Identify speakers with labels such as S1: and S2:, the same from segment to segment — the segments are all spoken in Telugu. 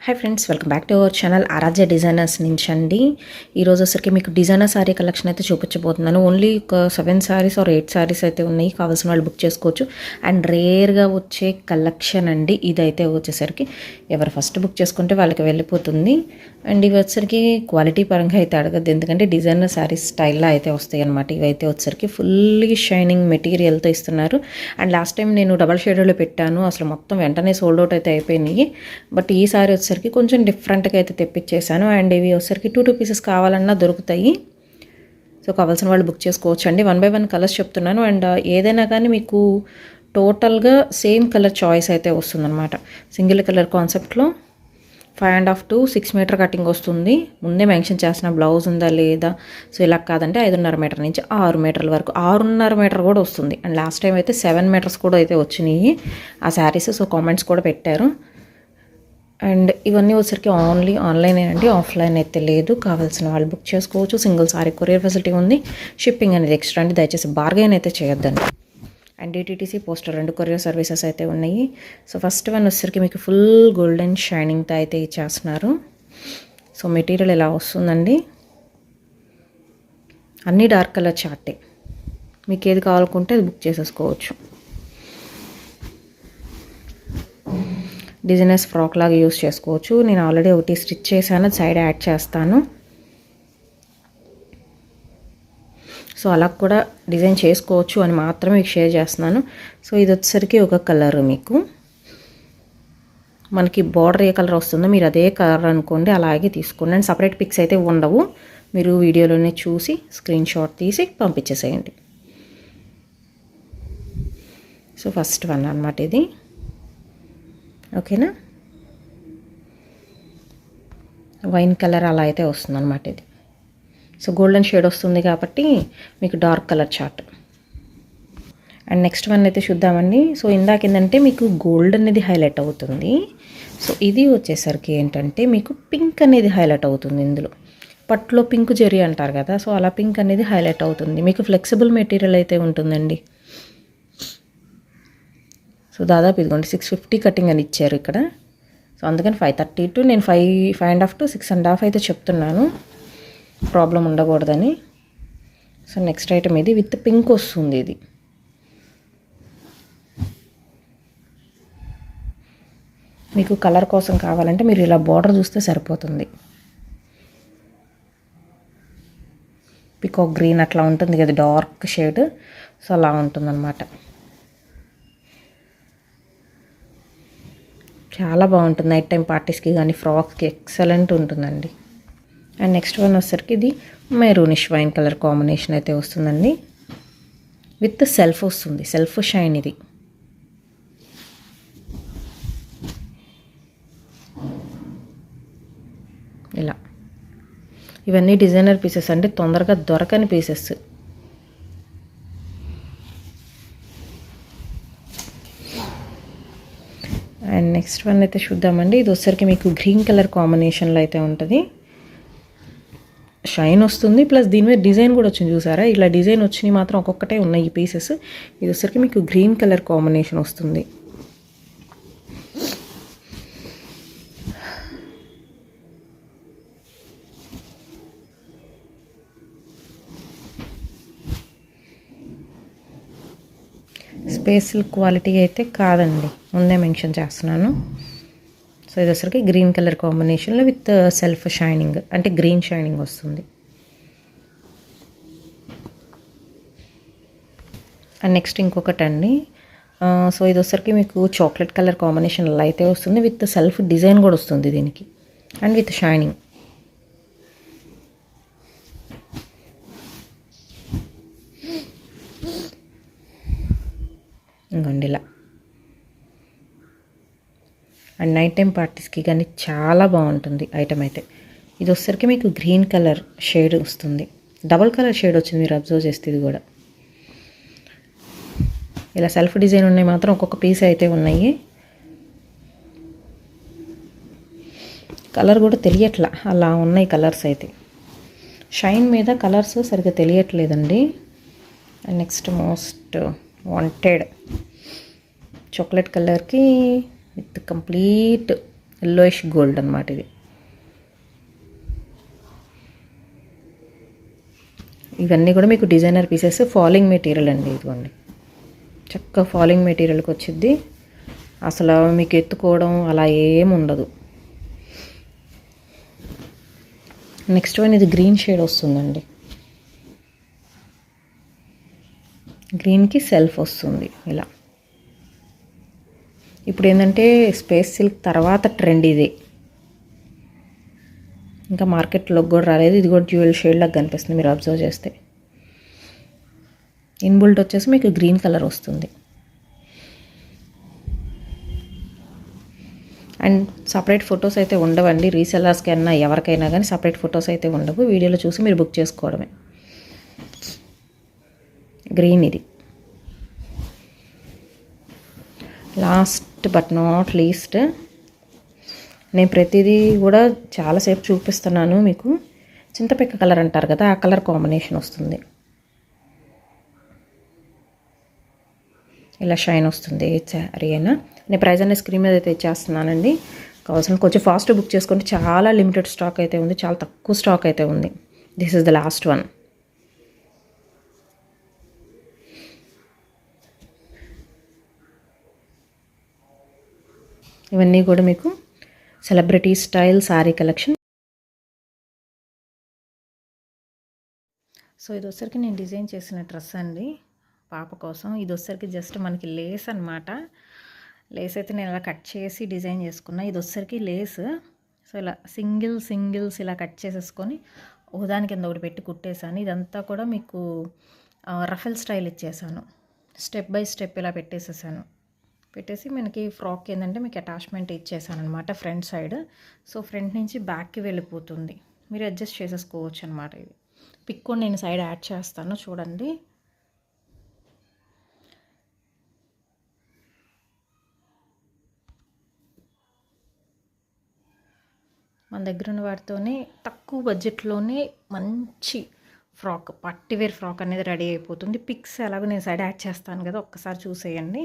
S1: Hi friends, welcome back to our channel Aaradhya Designers నుంచి అండి. ఈరోజు వచ్చరికి మీకు డిజైనర్ శారీ కలెక్షన్ అయితే చూపించబోతున్నాను. ఓన్లీ ఒక 7 శారీస్ ఆర్ 8 శారీస్ అయితే ఉన్నాయి. కావాల్సిన వాళ్ళు బుక్ చేసుకోవచ్చు. అండ్ రేర్గా వచ్చే కలెక్షన్ అండి ఇదైతే వచ్చేసరికి. ఎవరు ఫస్ట్ బుక్ చేసుకుంటే వాళ్ళకి వెళ్ళిపోతుంది. అండ్ ఇవి వచ్చరికి క్వాలిటీ పరంగా అయితే అడగద్దు, ఎందుకంటే డిజైనర్ శారీస్ స్టైల్లో అయితే వస్తాయి అనమాట. ఇవైతే వచ్చరికి ఫుల్లీ షైనింగ్ మెటీరియల్తో ఇస్తున్నారు. అండ్ లాస్ట్ టైం నేను డబల్ షేడోలో పెట్టాను, అసలు మొత్తం వెంటనే సోల్డ్ అవుట్ అయితే అయిపోయినాయి. బట్ ఈ సారీ వచ్చరికి కొంచెం డిఫరెంట్గా అయితే తెప్పించేసాను. అండ్ ఇవి వచ్చరికి 2 పీసెస్ కావాలన్నా దొరుకుతాయి. సో కావాల్సిన వాళ్ళు బుక్ చేసుకోవచ్చు అండి. 1 by 1 కలర్స్ చెప్తున్నాను. అండ్ ఏదైనా కానీ మీకు టోటల్గా సేమ్ కలర్ చాయిస్ అయితే వస్తుందన్నమాట. సింగిల్ కలర్ కాన్సెప్ట్లో 5.5 to 6 మీటర్ కటింగ్ వస్తుంది. ముందే మెన్షన్ చేసిన బ్లౌజ్ ఉందా లేదా. సో ఇలా కాదంటే 5.5 మీటర్ నుంచి 6 మీటర్ల వరకు, 6.5 మీటర్ కూడా వస్తుంది. అండ్ లాస్ట్ టైం అయితే 7 మీటర్స్ కూడా అయితే వచ్చినాయి ఆ శారీస్. సో కామెంట్స్ కూడా పెట్టారు. అండ్ ఇవన్నీ వచ్చరికి ఓన్లీ ఆన్లైన్ అండి, ఆఫ్లైన్ అయితే లేదు. కావాల్సిన వాళ్ళు బుక్ చేసుకోవచ్చు. సింగిల్ సారీ కొరియర్ ఫెసిలిటీ ఉంది. షిప్పింగ్ అనేది ఎక్స్ట్రా అండి, దయచేసి బార్గెన్ అయితే చేయొద్దండి. అండ్ డిటీటీసీ పోస్టర్ 2 కొరియర్ సర్వీసెస్ అయితే ఉన్నాయి. సో ఫస్ట్ వన్ వచ్చరికి మీకు ఫుల్ గోల్డెన్ షైనింగ్తో అయితే ఇచ్చేస్తున్నారు. సో మెటీరియల్ ఇలా వస్తుందండి. అన్నీ డార్క్ కలర్ చార్టే, మీకు ఏది కావాలనుకుంటే అది బుక్ చేసేసుకోవచ్చు. డిజైనర్స్ ఫ్రాక్ లాగా యూస్ చేసుకోవచ్చు. నేను ఆల్రెడీ ఒకటి స్టిచ్ చేశాను, సైడ్ యాడ్ చేస్తాను. సో అలా కూడా డిజైన్ చేసుకోవచ్చు అని మాత్రమే మీకు షేర్ చేస్తున్నాను. సో ఇది వచ్చేసరికి ఒక కలర్, మీకు మనకి బార్డర్ ఏ కలర్ వస్తుందో మీరు అదే కలర్ అనుకోండి, అలాగే తీసుకోండి. అండ్ సపరేట్ పిక్స్ అయితే ఉండవు, మీరు వీడియోలోనే చూసి స్క్రీన్ షాట్ తీసి పంపించేసేయండి. సో ఫస్ట్ వన్ అన్నమాట ఇది, ఓకేనా. వైన్ కలర్ అలా అయితే వస్తుంది అన్నమాట ఇది. సో గోల్డెన్ షేడ్ వస్తుంది కాబట్టి మీకు dark colour chart. And next one అయితే చూద్దామండి. సో ఇందాకేంటంటే మీకు గోల్డ్ అనేది హైలైట్ అవుతుంది. సో ఇది వచ్చేసరికి ఏంటంటే మీకు పింక్ అనేది హైలైట్ అవుతుంది. ఇందులో పట్టులో పింక్ జెరీ అంటారు కదా, సో అలా పింక్ అనేది హైలైట్ అవుతుంది. మీకు ఫ్లెక్సిబుల్ మెటీరియల్ అయితే ఉంటుందండి. సో దాదాపు ఇదిగోండి 650 కటింగ్ అని ఇచ్చారు ఇక్కడ. సో అందుకని 530 టు నేను 5.5 to 6.5 అయితే చెప్తున్నాను, ప్రాబ్లం ఉండకూడదని. సో నెక్స్ట్ ఐటమ్ ఇది విత్ పింక్ వస్తుంది. ఇది మీకు కలర్ కోసం కావాలంటే మీరు ఇలా బార్డర్ చూస్తే సరిపోతుంది. పికాక్ గ్రీన్ అట్లా ఉంటుంది కదా, డార్క్ షేడ్. సో అలా ఉంటుందన్నమాట. చాలా బాగుంటుంది. నైట్ టైం పార్టీస్కి కానీ ఫ్రాక్స్కి ఎక్సలెంట్ ఉంటుందండి. అండ్ నెక్స్ట్ వన్ వచ్చేసరికి ఇది మెరూనిష్ వైన్ కలర్ కాంబినేషన్ అయితే వస్తుందండి. విత్ సెల్ఫ్ వస్తుంది, సెల్ఫ్ షైన్ ఇది. ఇలా ఇవన్నీ డిజైనర్ పీసెస్ అండి, తొందరగా దొరకని పీసెస్. అండ్ నెక్స్ట్ వన్ అయితే చూద్దామండి. ఇది వచ్చరికి మీకు గ్రీన్ కలర్ కాంబినేషన్లో అయితే ఉంటుంది. షైన్ వస్తుంది, ప్లస్ దీని మీద డిజైన్ కూడా వచ్చింది చూసారా. ఇలా డిజైన్ వచ్చినవి మాత్రం ఒక్కొక్కటే ఉన్నాయి ఈ పీసెస్. ఇది వచ్చరికి మీకు గ్రీన్ కలర్ కాంబినేషన్ వస్తుంది. స్పేషల్ క్వాలిటీ అయితే కాదండి, ముందే మెన్షన్ చేస్తున్నాను. సో ఇది వచ్చరికి గ్రీన్ కలర్ కాంబినేషన్లో విత్ సెల్ఫ్ షైనింగ్, అంటే గ్రీన్ షైనింగ్ వస్తుంది. అండ్ నెక్స్ట్ ఇంకొకటి అండి. సో ఇది వచ్చరికి మీకు చాక్లెట్ కలర్ కాంబినేషన్లో అయితే వస్తుంది, విత్ సెల్ఫ్ డిజైన్ కూడా వస్తుంది దీనికి, అండ్ విత్ షైనింగ్. ఇంకోండి ఇలా. అండ్ నైట్ టైం పార్టీస్కి కానీ చాలా బాగుంటుంది ఐటమ్ అయితే. ఇది వచ్చరికి మీకు గ్రీన్ కలర్ షేడ్ వస్తుంది, డబల్ కలర్ షేడ్ వచ్చింది, మీరు అబ్జర్వ్ చేస్తే. ఇది కూడా ఇలా సెల్ఫ్ డిజైన్ ఉన్నాయి మాత్రం ఒక్కొక్క పీస్ అయితే ఉన్నాయి. కలర్ కూడా తెలియట్లా, అలా ఉన్నాయి కలర్స్ అయితే. షైన్ మీద కలర్స్ సరిగ్గా తెలియట్లేదండి. And next most wanted chocolate కలర్కి విత్ కంప్లీట్ ఎల్లోయిష్ గోల్డ్ అనమాట ఇది. ఇవన్నీ కూడా మీకు డిజైనర్ పీసెస్. ఫాలింగ్ మెటీరియల్ అండి, ఇదిగోండి చక్కగా ఫాలింగ్ మెటీరియల్కి వచ్చింది. అసలు మీకు ఎత్తుకోవడం అలా ఏం ఉండదు. నెక్స్ట్ వన్ ఇది గ్రీన్ షేడ్ వస్తుందండి. గ్రీన్కి సెల్ఫ్ వస్తుంది ఇలా. ఇప్పుడు ఏంటంటే స్పేస్ సిల్క్ తర్వాత ట్రెండ్ ఇదే, ఇంకా మార్కెట్లోకి కూడా రాలేదు. ఇది కూడా డ్యూయల్ షేడ్ లాగా కనిపిస్తుంది మీరు అబ్జర్వ్ చేస్తే. ఇన్బుల్ట్ వచ్చేసి మీకు గ్రీన్ కలర్ వస్తుంది. అండ్ సపరేట్ ఫొటోస్ అయితే ఉండవండి, రీసెల్లర్స్కి అయినా ఎవరికైనా కానీ సపరేట్ ఫొటోస్ అయితే ఉండవు. వీడియోలో చూసి మీరు బుక్ చేసుకోవడమే. గ్రీన్ ఇది. లాస్ట్ బట్ నాట్ లీస్ట్, నేను ప్రతిదీ కూడా చాలాసేపు చూపిస్తున్నాను మీకు. చింతపిక్క కలర్ అంటారు కదా, ఆ కలర్ కాంబినేషన్ వస్తుంది. ఇలా షైన్ వస్తుంది శారీ అయినా. నేను ప్రైస్ అనే స్క్రీన్ మీద అయితే ఇచ్చేస్తున్నానండి. కావాల్సిన కొంచెం ఫాస్ట్ బుక్ చేసుకోండి. చాలా లిమిటెడ్ స్టాక్ అయితే ఉంది, చాలా తక్కువ స్టాక్ అయితే ఉంది. This is the last one. ఇవన్నీ కూడా మీకు celebrity style sari collection. So ఇది వచ్చరికి నేను డిజైన్ చేసిన డ్రెస్ అండి పాప కోసం. ఇది వచ్చరికి జస్ట్ మనకి లేస్ అనమాట. లేస్ అయితే నేను ఇలా కట్ చేసి డిజైన్ చేసుకున్నా. ఇది వచ్చరికి లేస్. సో ఇలా సింగిల్స్ ఇలా కట్ చేసేసుకొని ఒకదాని కింద ఒకటి పెట్టి కుట్టేశాను. ఇదంతా కూడా మీకు రఫెల్ స్టైల్ ఇచ్చేసాను. స్టెప్ బై స్టెప్ ఇలా పెట్టేసి మనకి ఫ్రాక్ ఏంటంటే మీకు అటాచ్మెంట్ ఇచ్చేసాను అనమాట ఫ్రంట్ సైడ్. సో ఫ్రంట్ నుంచి బ్యాక్కి వెళ్ళిపోతుంది, మీరు అడ్జస్ట్ చేసేసుకోవచ్చు అనమాట. ఇది పిక్ కూడా నేను సైడ్ యాడ్ చేస్తాను చూడండి. మన దగ్గర ఉన్న వాటితోనే తక్కువ బడ్జెట్లోనే మంచి ఫ్రాక్, పట్టివేర్ ఫ్రాక్ అనేది రెడీ అయిపోతుంది. పిక్స్ ఎలాగో నేను సైడ్ యాడ్ చేస్తాను కదా, ఒక్కసారి చూసేయండి.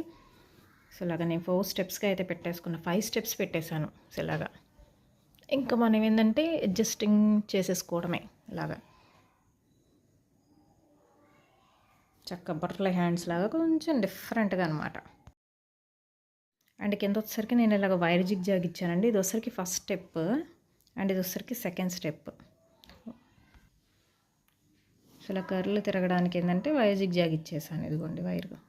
S1: సో ఇలాగ నేను 4 స్టెప్స్గా అయితే పెట్టేసుకున్నా, 5 స్టెప్స్ పెట్టేశాను. సో ఇలాగా ఇంకా మనం ఏంటంటే అడ్జస్టింగ్ చేసేసుకోవడమే. ఇలాగా చక్క బటర్ఫ్లై హ్యాండ్స్ లాగా కొంచెం డిఫరెంట్గా అనమాట. అండ్ కింద వచ్చేసరికి నేను ఇలాగ వైర్ జిగ్ జాగ్ ఇచ్చానండి. ఇది వచ్చేసరికి ఫస్ట్ స్టెప్ అండ్ ఇది వచ్చేసరికి సెకండ్ స్టెప్. సో ఇలా కర్లు తిరగడానికి ఏంటంటే వైర్ జిగ్ జాగ్ ఇచ్చేసాను. ఇదిగోండి వైర్గా.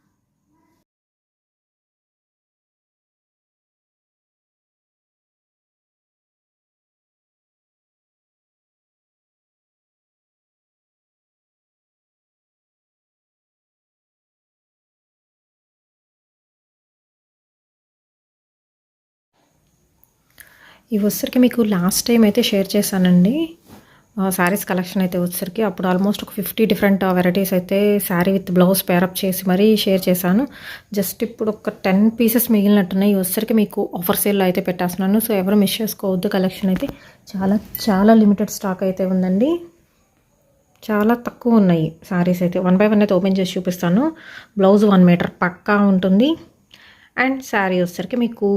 S1: ఇవి వచ్చేసరికి మీకు లాస్ట్ టైం అయితే షేర్ చేశానండి శారీస్ కలెక్షన్ అయితే వచ్చేసరికి. అప్పుడు ఆల్మోస్ట్ ఒక 50 డిఫరెంట్ వెరైటీస్ అయితే శారీ విత్ బ్లౌజ్ పేరప్ చేసి మరీ షేర్ చేశాను. జస్ట్ ఇప్పుడు ఒక 10 పీసెస్ మిగిలినట్టున్నాయి. వచ్చేసరికి మీకు ఆఫర్ సేల్లో అయితే పెట్టేస్తున్నాను. సో ఎవరు మిస్ చేసుకోవద్దు. కలెక్షన్ అయితే చాలా లిమిటెడ్ స్టాక్ అయితే ఉందండి. చాలా తక్కువ ఉన్నాయి శారీస్ అయితే. 1 బై 1 అయితే ఓపెన్ చేసి చూపిస్తాను. బ్లౌజ్ 1 మీటర్ పక్కా ఉంటుంది. అండ్ శారీ వచ్చేసరికి మీకు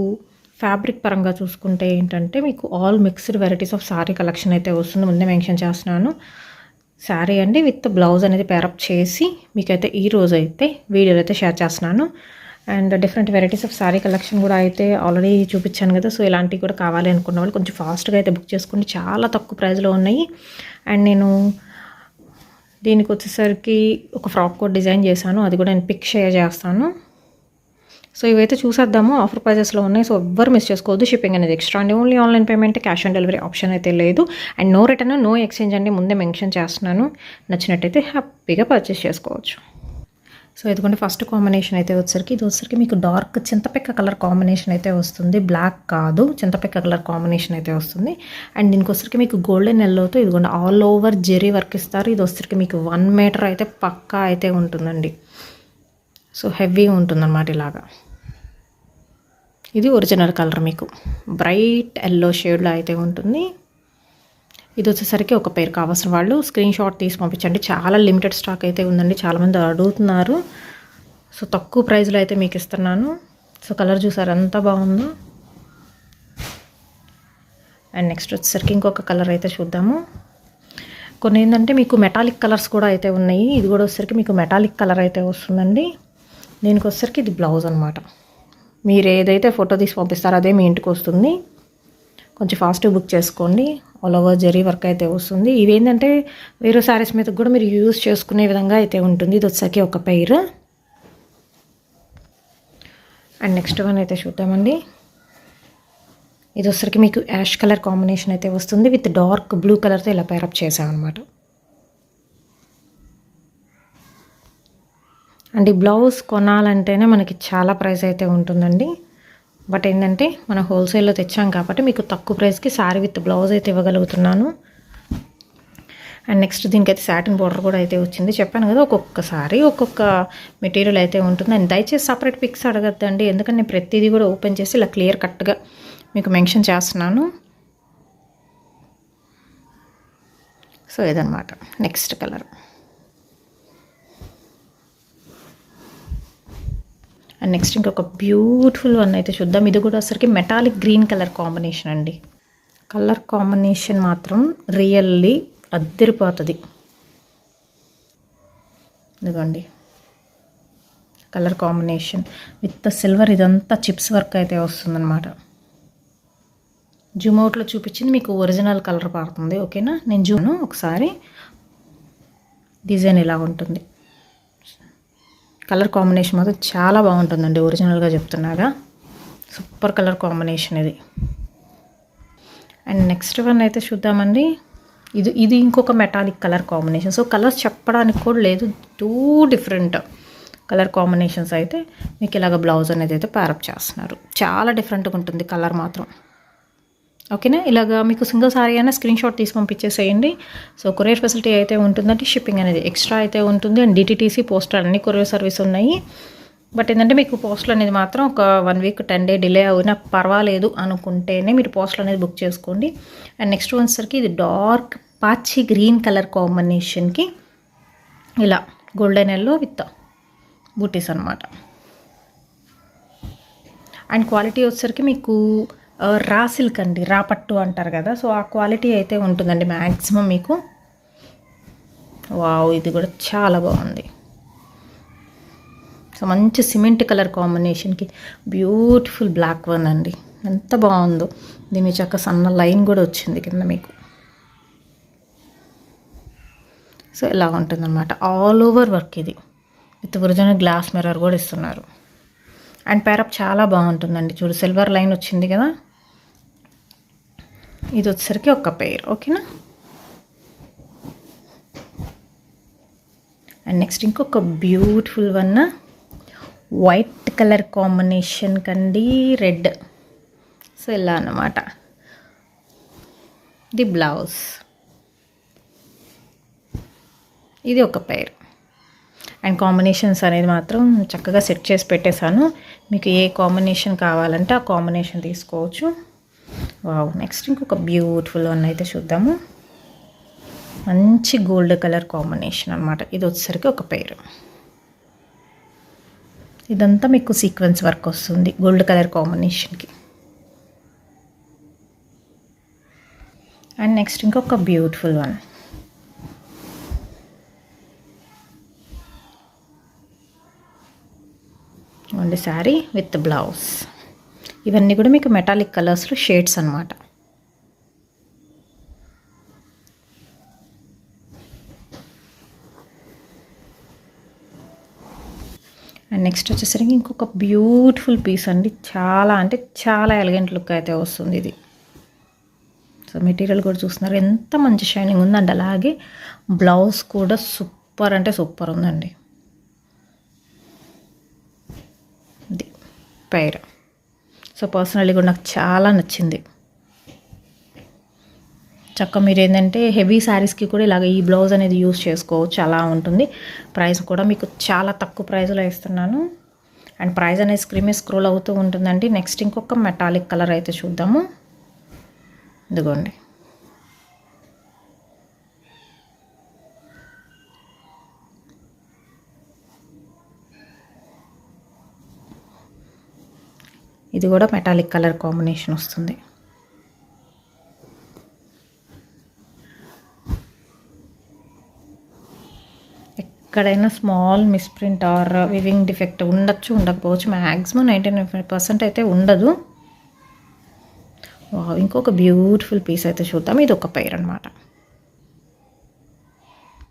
S1: ఫ్యాబ్రిక్ పరంగా చూసుకుంటే ఏంటంటే మీకు all mixed varieties of sari collection అయితే వస్తుంది. ముందే మెన్షన్ చేస్తున్నాను. శారీ అండి విత్ బ్లౌజ్ అనేది పేరప్ చేసి మీకైతే ఈరోజు అయితే వీడియోలో అయితే షేర్ చేస్తున్నాను. And different varieties of sari collection కూడా అయితే ఆల్రెడీ చూపించాను కదా. సో ఇలాంటివి కూడా కావాలి అనుకున్న వాళ్ళు కొంచెం ఫాస్ట్గా అయితే బుక్ చేసుకోండి. చాలా తక్కువ ప్రైస్లో ఉన్నాయి. అండ్ నేను దీనికి వచ్చేసరికి ఒక ఫ్రాక్ కోట్ డిజైన్ చేశాను, అది కూడా నేను పిక్ షేర్ చేస్తాను. సో ఇవైతే చూసేద్దాము. ఆఫర్ ప్రైజెస్లో ఉన్నాయి. సో ఎవ్వరు మిస్ చేసుకోవద్దు. షిప్పింగ్ అనేది ఎక్స్ట్రా అండి. Only online payment, cash on delivery option అయితే లేదు. And no return, no exchange అండి ముందే మెన్షన్ చేస్తున్నాను. నచ్చినట్టయితే హ్యాపీగా పర్చేస్ చేసుకోవచ్చు. సో ఇదిగోండి ఫస్ట్ కాంబినేషన్ అయితే వచ్చేసరికి ఇది వచ్చేసరికి మీకు డార్క్ చింతపిక్క కలర్ కాంబినేషన్ అయితే వస్తుంది. బ్లాక్ కాదు, చింతపిక్క కలర్ కాంబినేషన్ అయితే వస్తుంది. అండ్ దీనికి వచ్చేసరికి మీకు గోల్డెన్ ఎల్లోతో ఇదిగోండి ఆల్ ఓవర్ జెరీ వర్క్ ఇస్తారు. ఇది వచ్చేసరికి మీకు 1 మీటర్ అయితే పక్కా అయితే ఉంటుందండి. సో హెవీగా ఉంటుందన్నమాట ఇలాగా. ఇది ఒరిజినల్ కలర్ మీకు బ్రైట్ ఎల్లో షేడ్లో అయితే ఉంటుంది. ఇది వచ్చేసరికి ఒక పేరు కావాల్సిన వాళ్ళు స్క్రీన్ షాట్ తీసి పంపించండి. చాలా లిమిటెడ్ స్టాక్ అయితే ఉందండి. చాలామంది అడుగుతున్నారు. సో తక్కువ ప్రైస్లో అయితే మీకు ఇస్తున్నాను. సో కలర్ చూసారు ఎంత బాగుందో. అండ్ నెక్స్ట్ వచ్చేసరికి ఇంకొక కలర్ అయితే చూద్దాము. కొన్ని ఏంటంటే మీకు మెటాలిక్ కలర్స్ కూడా అయితే ఉన్నాయి. ఇది కూడా వచ్చేసరికి మీకు మెటాలిక్ కలర్ అయితే వస్తుందండి. దీనికి వచ్చేసరికి ఇది బ్లౌజ్ అనమాట. మీరు ఏదైతే ఫోటో తీసి పంపిస్తారో అదే మీ ఇంటికి వస్తుంది. కొంచెం ఫాస్ట్గా బుక్ చేసుకోండి. ఆల్ ఓవర్ జరీ వర్క్ అయితే వస్తుంది. ఇవేంటంటే వేరే శారీస్ మీద కూడా మీరు యూజ్ చేసుకునే విధంగా అయితే ఉంటుంది. ఇది వచ్చేసరికి ఒక పెయిర్. అండ్ నెక్స్ట్ వన్ అయితే చూద్దామండి. ఇది వచ్చరికి మీకు యాష్ కలర్ కాంబినేషన్ అయితే వస్తుంది విత్ డార్క్ బ్లూ కలర్తో ఇలా పేరప్ చేసాం అనమాట. అండ్ ఈ బ్లౌజ్ కొనాలంటేనే మనకి చాలా ప్రైస్ అయితే ఉంటుందండి. బట్ ఏంటంటే మనం హోల్సేల్లో తెచ్చాం కాబట్టి మీకు తక్కువ ప్రైస్కి శారీ విత్ బ్లౌజ్ అయితే ఇవ్వగలుగుతున్నాను. అండ్ నెక్స్ట్ దీనికైతే సాటిన్ బార్డర్ కూడా అయితే వచ్చింది. చెప్పాను కదా ఒక్కొక్కసారి ఒక్కొక్క మెటీరియల్ అయితే ఉంటుంది. అండ్ దయచేసి సపరేట్ పిక్స్ అడగద్దండి, ఎందుకంటే నేను ప్రతిదీ కూడా ఓపెన్ చేసి ఇలా క్లియర్ కట్గా మీకు మెన్షన్ చేస్తున్నాను. సో ఇదనమాట నెక్స్ట్ కలర్. అండ్ నెక్స్ట్ ఇంకొక బ్యూటిఫుల్ వన్ అయితే చూద్దాం. ఇది కూడా వచ్చరికి మెటాలిక్ గ్రీన్ కలర్ కాంబినేషన్ అండి. కలర్ కాంబినేషన్ మాత్రం రియల్లీ అద్దరిపోతుంది. ఇదిగోండి కలర్ కాంబినేషన్ విత్ సిల్వర్, ఇదంతా చిప్స్ వర్క్ అయితే వస్తుందన్నమాట. జూమ్ అవుట్లో చూపించింది మీకు ఒరిజినల్ కలర్ పడుతుంది. ఓకేనా, నేను జూమ్ ఒకసారి. డిజైన్ ఇలా ఉంటుంది. కలర్ కాంబినేషన్ మాత్రం చాలా బాగుంటుందండి, ఒరిజినల్గా చెప్తున్నాగా. సూపర్ కలర్ కాంబినేషన్ ఇది. అండ్ నెక్స్ట్ వన్ అయితే చూద్దామండి. ఇది ఇంకొక metallic colour combination. So colours చెప్పడానికి కూడా లేదు, 2 డిఫరెంట్ కలర్ కాంబినేషన్స్ అయితే మీకు ఇలాగ బ్లౌజ్ అనేది అయితే ప్యారప్ చేస్తున్నారు. చాలా డిఫరెంట్గా ఉంటుంది కలర్ మాత్రం. ఓకేనా, ఇలాగా మీకు సింగిల్ సారీ అయినా స్క్రీన్ షాట్ తీసి పంపించేసేయండి. సో కొరియర్ ఫెసిలిటీ అయితే ఉంటుందంటే షిప్పింగ్ అనేది ఎక్స్ట్రా అయితే ఉంటుంది. అండ్ డిటీటీసీ పోస్టల్ అన్ని కొరియర్ సర్వీస్ ఉన్నాయి. బట్ ఏంటంటే మీకు పోస్టల్ అనేది మాత్రం ఒక 1 వీక్ 10 డే డిలే అయినా పర్వాలేదు అనుకుంటేనే మీరు పోస్టల్ అనేది బుక్ చేసుకోండి. అండ్ నెక్స్ట్ వచ్చేసరికి ఇది డార్క్ పాచి గ్రీన్ కలర్ కాంబినేషన్కి ఇలా గోల్డెన్ ఎల్లో విత్ బూటీస్ అనమాట. అండ్ క్వాలిటీ వచ్చేసరికి మీకు రా సిల్క్ అండి, రా పట్టు అంటారు కదా, సో ఆ క్వాలిటీ అయితే ఉంటుందండి మ్యాక్సిమం మీకు. వావ్, ఇది కూడా చాలా బాగుంది. సో మంచి సిమెంట్ కలర్ కాంబినేషన్కి బ్యూటిఫుల్ బ్లాక్ వన్ అండి, ఎంత బాగుందో. దీని చక్క సన్న లైన్ కూడా వచ్చింది కింద మీకు. సో ఇలా ఉంటుందన్నమాట, ఆల్ ఓవర్ వర్క్ ఇది విత్ ఒరిజినల్ గ్లాస్ మిర్రర్ కూడా ఇస్తున్నారు. అండ్ పేరప్ చాలా బాగుంటుందండి. చూడు సిల్వర్ లైన్ వచ్చింది కదా, ఇది వచ్చేసరికి ఒక పెయిర్. ఓకేనా, అండ్ నెక్స్ట్ ఇంకొక beautiful one white colour combination కండి, రెడ్. సో ఇలా అన్నమాట ది బ్లౌజ్. ఇది ఒక పెయిర్. అండ్ కాంబినేషన్స్ అనేది మాత్రం చక్కగా సెట్ చేసి పెట్టేశాను. మీకు ఏ కాంబినేషన్ కావాలంటే ఆ కాంబినేషన్ తీసుకోవచ్చు. వావ్, నెక్స్ట్ ఇంకొక బ్యూటిఫుల్ వన్ అయితే చూద్దాము. మంచి గోల్డ్ కలర్ కాంబినేషన్ అనమాట. ఇది వచ్చేసరికి ఒక పెయిర్. ఇదంతా మీకు సీక్వెన్స్ వర్క్ వస్తుంది గోల్డ్ కలర్ కాంబినేషన్కి. అండ్ నెక్స్ట్ ఇంకొక beautiful one. Only sari with blouse. ఇవన్నీ కూడా మీకు మెటాలిక్ కలర్స్లో షేడ్స్ అనమాట. అండ్ నెక్స్ట్ వచ్చేసరికి ఇంకొక బ్యూటిఫుల్ పీస్ అండి, చాలా అంటే చాలా ఎలిగెంట్ లుక్ అయితే వస్తుంది ఇది. సో మెటీరియల్ కూడా చూస్తున్నారు ఎంత మంచి షైనింగ్ ఉందండి. అలాగే బ్లౌజ్ కూడా సూపర్ అంటే సూపర్ ఉందండి. ఇది పెయిర్. సో పర్సనల్లీ కూడా నాకు చాలా నచ్చింది. చక్క మీరు ఏంటంటే హెవీ శారీస్కి కూడా ఇలాగ ఈ బ్లౌజ్ అనేది యూజ్ చేసుకోవచ్చు, అలా ఉంటుంది. ప్రైస్ కూడా మీకు చాలా తక్కువ ప్రైస్లో ఇస్తున్నాను. అండ్ ప్రైస్ అనేది స్క్రీన్ మీద స్క్రోల్ అవుతూ ఉంటుందండి. నెక్స్ట్ ఇంకొక మెటాలిక్ కలర్ అయితే చూద్దాము. ఇదిగోండి, ఇది కూడా మెటాలిక్ కలర్ కాంబినేషన్ వస్తుంది. ఎక్కడైనా small misprint are weaving defect ఉండొచ్చు, ఉండకపోవచ్చు. మ్యాక్సిమం 99% అయితే ఉండదు. ఇంకొక బ్యూటిఫుల్ పీస్ అయితే చూద్దాం. ఇది ఒక పెయిర్ అనమాట.